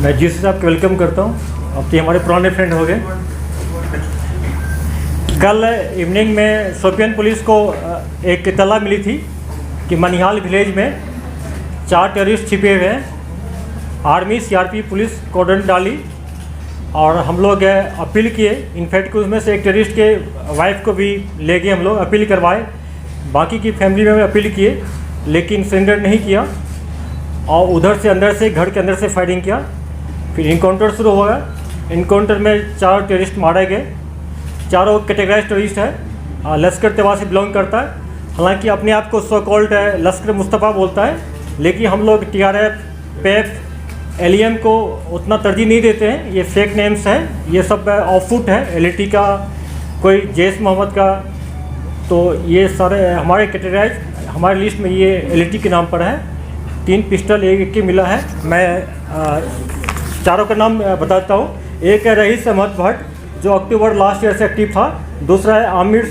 मैं जी साहब को वेलकम करता हूँ। अब तो हमारे पुराने फ्रेंड हो गए। कल इवनिंग में शोपियान पुलिस को एक इत्तला मिली थी कि मनिहाल विलेज में 4 टेररिस्ट छिपे हुए हैं। आर्मी सीआरपी पुलिस कॉर्डन डाली और हम लोग अपील किए। इनफैक्ट उसमें से एक टेररिस्ट के वाइफ को भी ले गए, हम लोग अपील करवाए। बाकी की फैमिली में अपील किए लेकिन सरेंडर नहीं किया और उधर से अंदर से घर के अंदर से फायरिंग किया। फिर इनकाउंटर शुरू हो गया। इनकाउंटर में 4 टेररिस्ट मारे गए। चारों कैटेगराइज टेररिस्ट है, लश्कर तैयबा से बिलोंग करता है। हालांकि अपने आप को सो कॉल्ड लश्कर मुस्तफ़ा बोलता है, लेकिन हम लोग TRF, PEF, LEM को उतना तरजीह नहीं देते हैं। ये फेक नेम्स हैं, ये सब ऑफुट है LAT का, कोई जैश मोहम्मद का। तो ये सारे हमारे कैटेगराइज हमारे लिस्ट में ये LAT के नाम पर है। 3 पिस्टल एक के मिला है। मैं चारों का नाम बताता हूँ। एक है रईस अहमद भट्ट जो अक्टूबर लास्ट ईयर से एक्टिव था। दूसरा है आमिर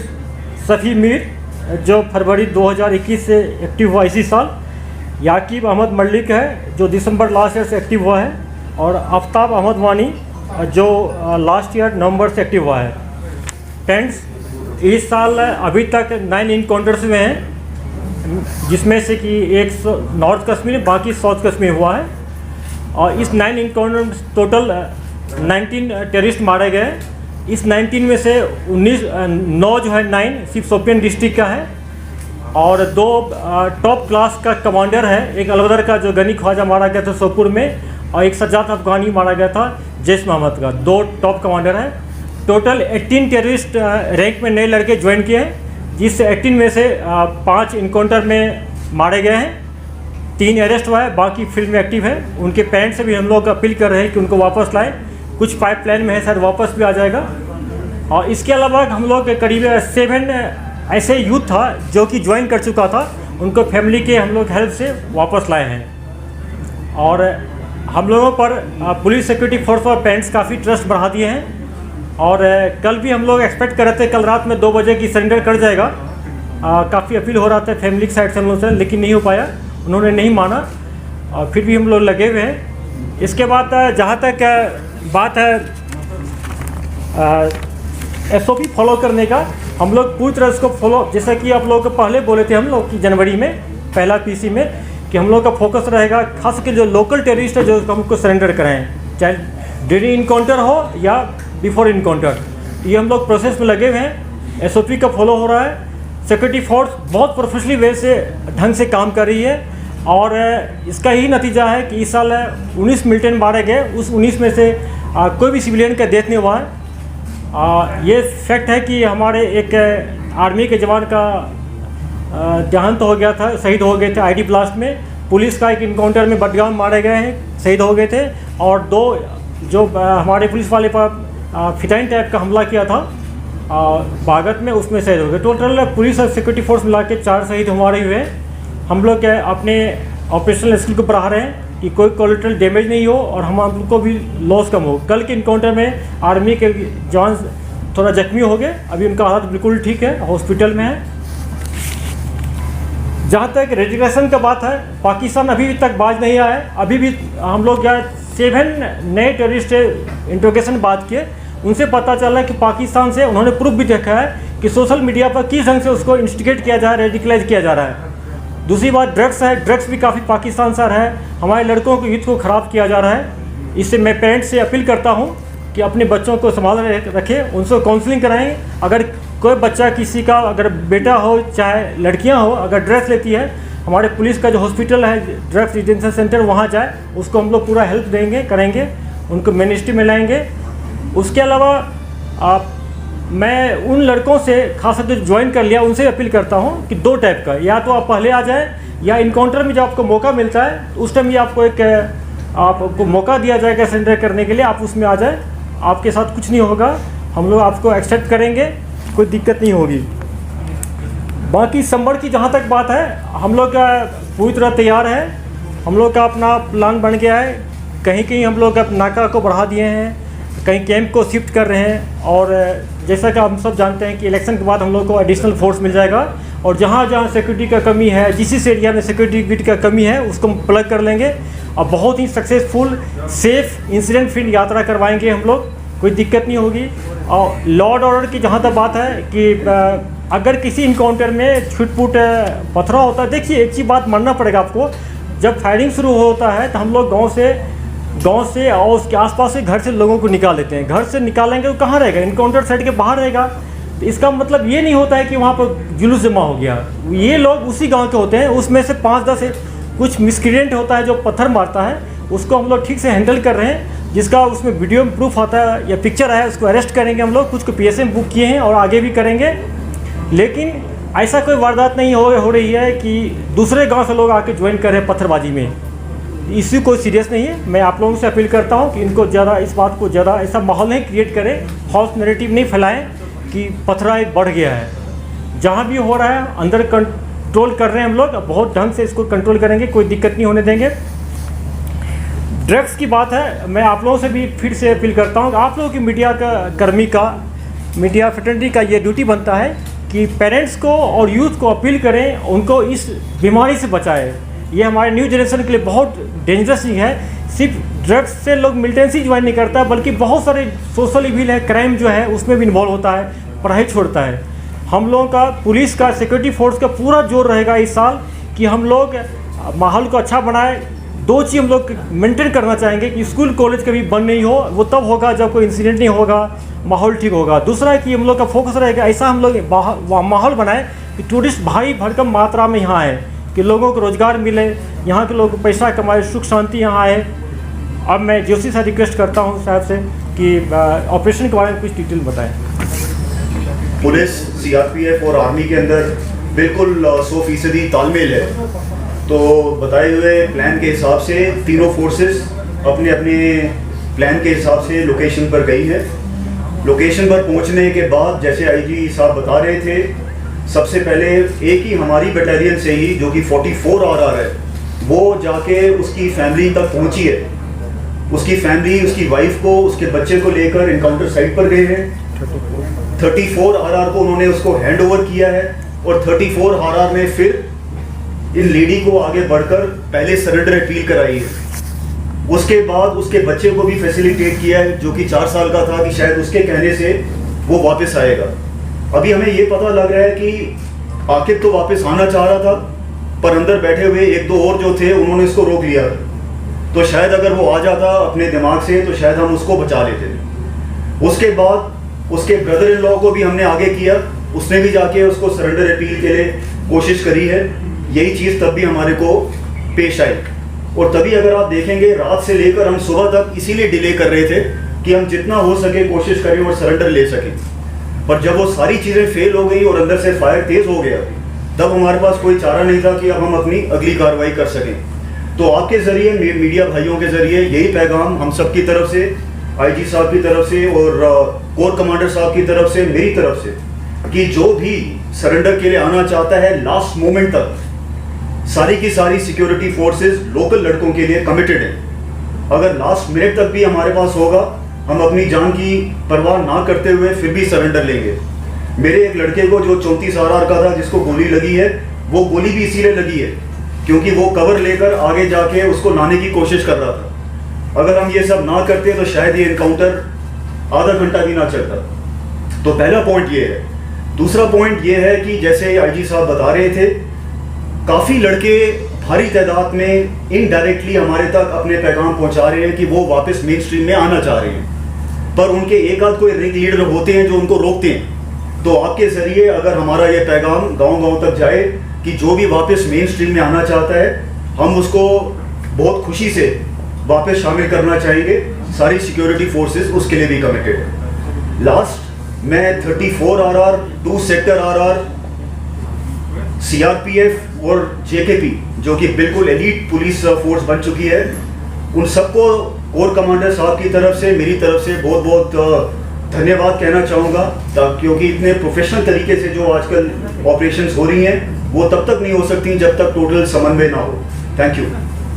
सफ़ी मीर जो फरवरी 2021 से एक्टिव हुआ इसी साल। याकीब अहमद मलिक है जो दिसंबर लास्ट ईयर से एक्टिव हुआ है। और आफ्ताब अहमद वानी जो लास्ट ईयर नवंबर से एक्टिव हुआ है। फ्रेंड्स, इस साल अभी तक 9 इनकाउंटर्स हुए हैं, जिसमें से कि एक नॉर्थ कश्मीर बाकी साउथ कश्मीर हुआ है। और इस 9 इनकाउंटर में टोटल 19 टेररिस्ट मारे गए। इस 19 में से 9 जो है 9 सिर्फ शोपियान डिस्ट्रिक्ट का है। और 2 टॉप क्लास का कमांडर है। एक अलवदर का जो गनी ख्वाजा मारा गया था सोपुर में, और एक सज्जाद अफगानी मारा गया था जैश मोहम्मद का। 2 टॉप कमांडर है। टोटल 18 टेररिस्ट रैंक में नए लड़के ज्वाइन किए हैं, जिससे 18 में से 5 इनकाउंटर में मारे गए हैं। 3 अरेस्ट हुआ है, बाकी फील्ड में एक्टिव है। उनके पेरेंट्स से भी हम लोग अपील कर रहे हैं कि उनको वापस लाएं। कुछ पाइपलाइन में है, शायद वापस भी आ जाएगा। और इसके अलावा हम लोग करीब 7 ऐसे यूथ था जो कि ज्वाइन कर चुका था, उनको फैमिली के हम लोग हेल्प से वापस लाए हैं। और हम लोगों पर पुलिस सिक्योरिटी फोर्स और पेरेंट्स काफ़ी ट्रस्ट बढ़ा दिए हैं। और कल भी हम लोग एक्सपेक्ट कर रहे थे कल रात में 2 बजे की सरेंडर कर जाएगा। काफ़ी अपील हो रहा था फैमिली की साइड से हम लोग से, लेकिन नहीं हो पाया, उन्होंने नहीं माना। और फिर भी हम लोग लगे हुए हैं। इसके बाद जहाँ तक बात है SOP फॉलो करने का, हम लोग पूरी तरह इसको फॉलो, जैसा कि आप लोग पहले बोले थे हम लोग कि जनवरी में पहला PC में कि हम लोग का फोकस रहेगा खास करके जो लोकल टेररिस्ट है जो हमको सरेंडर कराएं, चाहे ड्यूरिंग इनकाउंटर हो या बिफोर इनकाउंटर। ये हम लोग प्रोसेस में लगे हुए हैं। SOP का फॉलो हो रहा है। सिक्योरिटी फोर्स बहुत प्रोफेशनली वे से ढंग से काम कर रही है। और इसका ही नतीजा है कि इस साल 19 मिलिटेंट मारे गए। उस 19 में से कोई भी सिविलियन का डेथ नहीं हुआ है। ये फैक्ट है कि हमारे एक आर्मी के जवान का देहांत हो गया था, शहीद हो गए थे ID ब्लास्ट में। पुलिस का एक इनकाउंटर में बडगाम मारे गए हैं, शहीद हो गए थे। और 2 जो हमारे पुलिस वाले पर फिटाइन टाइप का हमला किया था बागत में, उसमें शहीद हो गए। टोटल पुलिस और सिक्योरिटी फोर्स मिला के 4 शहीद हमारे हुए हैं। हम लोग अपने ऑपरेशनल स्किल को बढ़ा रहे हैं कि कोई कोलेटरल डैमेज नहीं हो और हम को भी लॉस कम हो। कल के इनकाउंटर में आर्मी के जवान थोड़ा जख्मी हो गए, अभी उनका हालत बिल्कुल ठीक है, हॉस्पिटल में है। जहाँ तक रेजिग्नेशन का बात है, पाकिस्तान अभी तक बाज नहीं आया है। अभी भी हम लोग 7 नए टेररिस्ट इंट्रोगेशन बात किए, उनसे पता चला है कि पाकिस्तान से उन्होंने प्रूफ भी देखा है कि सोशल मीडिया पर किस ढंग से उसको इंस्टिगेट किया जा रहा है, रेडिकलाइज किया जा रहा है। दूसरी बात ड्रग्स है, ड्रग्स भी काफ़ी पाकिस्तान से आ रहा है। हमारे लड़कों को यूथ को ख़राब किया जा रहा है। इससे मैं पेरेंट्स से अपील करता हूँ कि अपने बच्चों को संभाल रखें, उनसे काउंसलिंग कराएं। अगर कोई बच्चा किसी का, अगर बेटा हो चाहे लड़कियाँ हो, अगर ड्रग्स लेती है, हमारे पुलिस का जो हॉस्पिटल है ड्रग्स डिटेंशन सेंटर, वहाँ जाए, उसको हम लोग पूरा हेल्प देंगे, करेंगे, उनको मिनिस्ट्री में लाएंगे। उसके अलावा मैं उन लड़कों से खासकर जो ज्वाइन कर लिया उनसे अपील करता हूं कि 2 टाइप का, या तो आप पहले आ जाएं या इनकाउंटर में जब आपको मौका मिलता है उस टाइम ये आपको मौका दिया जाएगा सरेंडर करने के लिए, आप उसमें आ जाएं। आपके साथ कुछ नहीं होगा, हम लोग आपको एक्सेप्ट करेंगे, कोई दिक्कत नहीं होगी। बाकी संभल की जहाँ तक बात है, हम लोग पूरी तरह तैयार है। हम लोग का अपना प्लान बन गया है। कहीं कहीं हम लोग नाका को बढ़ा दिए हैं, कहीं कैंप को शिफ्ट कर रहे हैं। और जैसा कि हम सब जानते हैं कि इलेक्शन के बाद हम लोग को एडिशनल फोर्स मिल जाएगा, और जहाँ जहाँ सिक्योरिटी का कमी है, जिस एरिया में सिक्योरिटी गिट का कमी है, उसको हम प्लग कर लेंगे। और बहुत ही सक्सेसफुल सेफ इंसिडेंट फ्री यात्रा करवाएंगे हम लोग, कोई दिक्कत नहीं होगी। और लॉ एंड ऑर्डर की जहाँ तक बात है कि अगर किसी इनकाउंटर में छुटपुट पथराव होता है, देखिए एक चीज़ बात मानना पड़ेगा आपको, जब फायरिंग शुरू होता है तो हम लोग गांव से और उसके आसपास से घर से लोगों को निकाल लेते हैं। घर से निकालेंगे तो कहाँ रहेगा, इनकाउंटर साइड के बाहर रहेगा। तो इसका मतलब ये नहीं होता है कि वहाँ पर जुलूस जमा हो गया। ये लोग उसी गाँव के होते हैं, उसमें से 5-10 कुछ मिसक्रिएंट होता है जो पत्थर मारता है, उसको हम लोग ठीक से हैंडल कर रहे हैं, जिसका उसमें वीडियो में प्रूफ आता है या पिक्चर है, उसको अरेस्ट करेंगे हम लोग। कुछ को PSA में बुक किए हैं और आगे भी करेंगे। लेकिन ऐसा कोई वारदात नहीं हो रही है कि दूसरे गांव से लोग आके ज्वाइन कर रहे हैं पत्थरबाजी में। इसी कोई सीरियस नहीं है। मैं आप लोगों से अपील करता हूं कि इनको ज़्यादा इस बात को ज़्यादा ऐसा माहौल नहीं क्रिएट करें, फॉल्स नैरेटिव नहीं फैलाएं कि पथराव बढ़ गया है। जहां भी हो रहा है अंदर कंट्रोल कर रहे हैं हम लोग, बहुत ढंग से इसको कंट्रोल करेंगे, कोई दिक्कत नहीं होने देंगे। ड्रग्स की बात है, मैं आप लोगों से भी फिर से अपील करता हूँ, आप लोगों की मीडिया का कर्मी का, मीडिया फ्रेटर्निटी का ये ड्यूटी बनता है कि पेरेंट्स को और यूथ को अपील करें, उनको इस बीमारी से बचाएं। ये हमारे न्यू जनरेशन के लिए बहुत डेंजरस ही है। सिर्फ ड्रग्स से लोग मिलिटेंसी ज्वाइन नहीं करता, बल्कि बहुत सारे सोशल इविल है, क्राइम जो है उसमें भी इन्वॉल्व होता है, पढ़ाई छोड़ता है। हम लोगों का, पुलिस का, सिक्योरिटी फोर्स का पूरा जोर रहेगा इस साल कि हम लोग माहौल को अच्छा बनाए। 2 चीज़ हम लोग मेंटेन करना चाहेंगे कि स्कूल कॉलेज कभी बंद नहीं हो, वो तब होगा जब कोई इंसिडेंट नहीं होगा, माहौल ठीक होगा। दूसरा कि हम लोग का फोकस रहेगा, ऐसा हम लोग माहौल बनाए कि टूरिस्ट भारी भरकम मात्रा में यहाँ आए, कि लोगों को रोज़गार मिले, यहाँ के लोग पैसा कमाए, सुख शांति यहाँ आए। अब मैं जोशी से रिक्वेस्ट करता हूँ साहब से कि ऑपरेशन के बारे में कुछ डिटेल बताएं। पुलिस, CRPF और आर्मी के अंदर बिल्कुल 100% तालमेल है। तो बताए हुए प्लान के हिसाब से तीनों फोर्सेस अपने अपने प्लान के हिसाब से लोकेशन पर गई है। लोकेशन पर पहुंचने के बाद जैसे IG साहब बता रहे थे, सबसे पहले एक ही हमारी बटालियन से ही जो कि 44 RR है, वो जाके उसकी फैमिली तक पहुंची है। उसकी फैमिली, उसकी वाइफ को, उसके बच्चे को लेकर इनकाउंटर साइट पर गए हैं। 34 RR को उन्होंने उसको हैंड ओवर किया है और 34 RR ने फिर इन लेडी को आगे बढ़कर पहले सरेंडर अपील कराई है। उसके बाद उसके बच्चे को भी फैसिलिटेट किया है, जो कि 4 साल का था, कि शायद उसके कहने से वो वापस आएगा। अभी हमें ये पता लग रहा है कि आकिब तो वापस आना चाह रहा था, पर अंदर बैठे हुए 1-2 और जो थे उन्होंने इसको रोक लिया। तो शायद अगर वो आ जाता अपने दिमाग से तो शायद हम उसको बचा लेते। उसके बाद उसके ब्रदर इन लॉ को भी हमने आगे किया, उसने भी जाके उसको सरेंडर अपील के लिए कोशिश करी है। यही चीज़ तब भी हमारे को पेश आई, और तभी अगर आप देखेंगे रात से लेकर हम सुबह तक इसीलिए डिले कर रहे थे कि हम जितना हो सके कोशिश करें और सरेंडर ले सकें। पर जब वो सारी चीज़ें फेल हो गई और अंदर से फायर तेज हो गया, तब हमारे पास कोई चारा नहीं था कि अब हम अपनी अगली कार्रवाई कर सकें। तो आपके ज़रिए, मीडिया भाइयों के ज़रिए यही पैगाम हम सब की तरफ से, IG साहब की तरफ से और कोर कमांडर साहब की तरफ से, मेरी तरफ से, कि जो भी सरेंडर के लिए आना चाहता है लास्ट मोमेंट तक, सारी की सारी सिक्योरिटी फोर्सेस लोकल लड़कों के लिए कमिटेड है। अगर लास्ट मिनट तक भी हमारे पास होगा, हम अपनी जान की परवाह ना करते हुए फिर भी सरेंडर लेंगे। मेरे एक लड़के को जो 34 RR का था, जिसको गोली लगी है, वो गोली भी इसीलिए लगी है क्योंकि वो कवर लेकर आगे जाके उसको लाने की कोशिश कर रहा था। अगर हम ये सब ना करते तो शायद ये इनकाउंटर आधा घंटा भी ना चलता। तो पहला पॉइंट ये है। दूसरा पॉइंट ये है कि जैसे IG साहब बता रहे थे, काफ़ी लड़के भारी तादाद में इनडायरेक्टली हमारे तक अपने पैगाम पहुंचा रहे हैं कि वो वापस मेन स्ट्रीम में आना चाह रहे हैं, पर उनके एक आध कोई रिंग लीडर होते हैं जो उनको रोकते हैं। तो आपके ज़रिए अगर हमारा ये पैगाम गांव-गांव तक जाए कि जो भी वापस मेन स्ट्रीम में आना चाहता है, हम उसको बहुत खुशी से वापस शामिल करना चाहेंगे। सारी सिक्योरिटी फोर्सेस उसके लिए भी कमिटेड है। लास्ट मैं 34 RR, 2 सेक्टर RR, CRPF और JKP जो कि बिल्कुल एलीट पुलिस फोर्स बन चुकी है, उन सबको कोर कमांडर साहब की तरफ से, मेरी तरफ से बहुत बहुत धन्यवाद कहना चाहूँगा, क्योंकि इतने प्रोफेशनल तरीके से जो आजकल ऑपरेशंस हो रही हैं वो तब तक नहीं हो सकती जब तक टोटल समन्वय ना हो। Thank you.